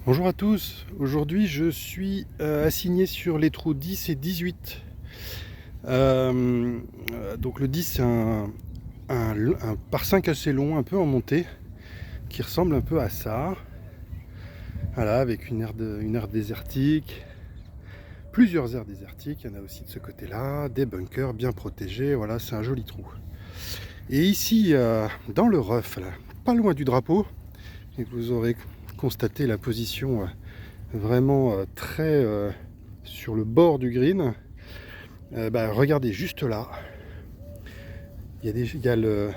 Bonjour à tous, aujourd'hui je suis assigné sur les trous 10 et 18. Donc le 10 c'est un par 5 assez long, un peu en montée, qui ressemble un peu à ça. Voilà, avec une aire désertique, plusieurs aires désertiques, il y en a aussi de ce côté-là, des bunkers bien protégés, voilà, c'est un joli trou. Et ici, dans le rough, là, pas loin du drapeau, et vous aurez constaté la position vraiment très sur le bord du green. Regardez juste là, il y a le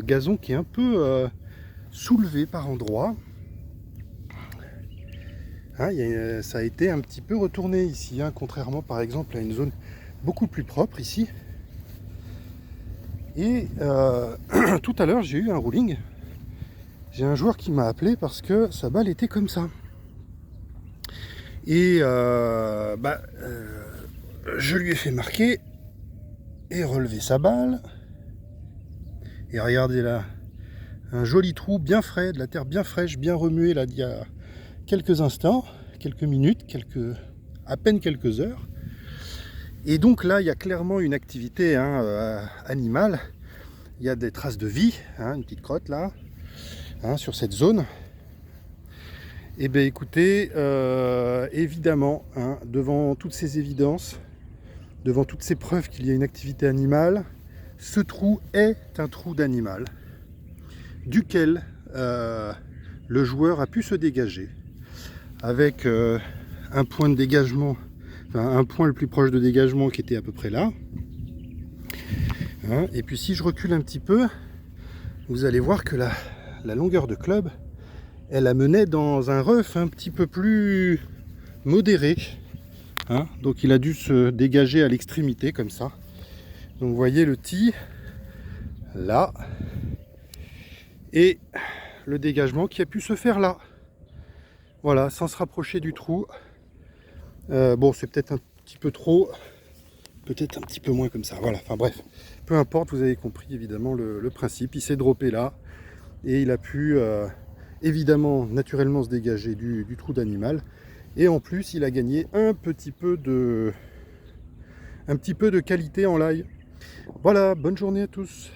gazon qui est un peu soulevé par endroits. Hein, ça a été un petit peu retourné ici, hein, contrairement par exemple à une zone beaucoup plus propre ici. Et tout à l'heure j'ai eu un ruling. J'ai un joueur qui m'a appelé parce que sa balle était comme ça. Et je lui ai fait marquer et relever sa balle. Et regardez là, un joli trou bien frais, de la terre bien fraîche, bien remuée là d'il y a quelques instants, quelques minutes, à peine quelques heures. Et donc là, il y a clairement une activité animale. Il y a des traces de vie, hein, une petite crotte là, hein, sur cette zone. Et bien écoutez, évidemment, hein, devant toutes ces évidences, devant toutes ces preuves qu'il y a une activité animale, ce trou est un trou d'animal, duquel le joueur a pu se dégager avec un point de dégagement, enfin, un point le plus proche de dégagement qui était à peu près là. Hein, et puis si je recule un petit peu, vous allez voir que la longueur de club, elle amenait dans un rough un petit peu plus modéré. Hein, donc il a dû se dégager à l'extrémité comme ça. Donc vous voyez le tee là et le dégagement qui a pu se faire là. Voilà, sans se rapprocher du trou. Bon, c'est peut-être un petit peu trop, peut-être un petit peu moins comme ça. Voilà, enfin bref, peu importe, vous avez compris évidemment le principe. Il s'est droppé là et il a pu évidemment naturellement se dégager du trou d'animal. Et en plus, il a gagné un petit peu de qualité en live. Voilà, bonne journée à tous.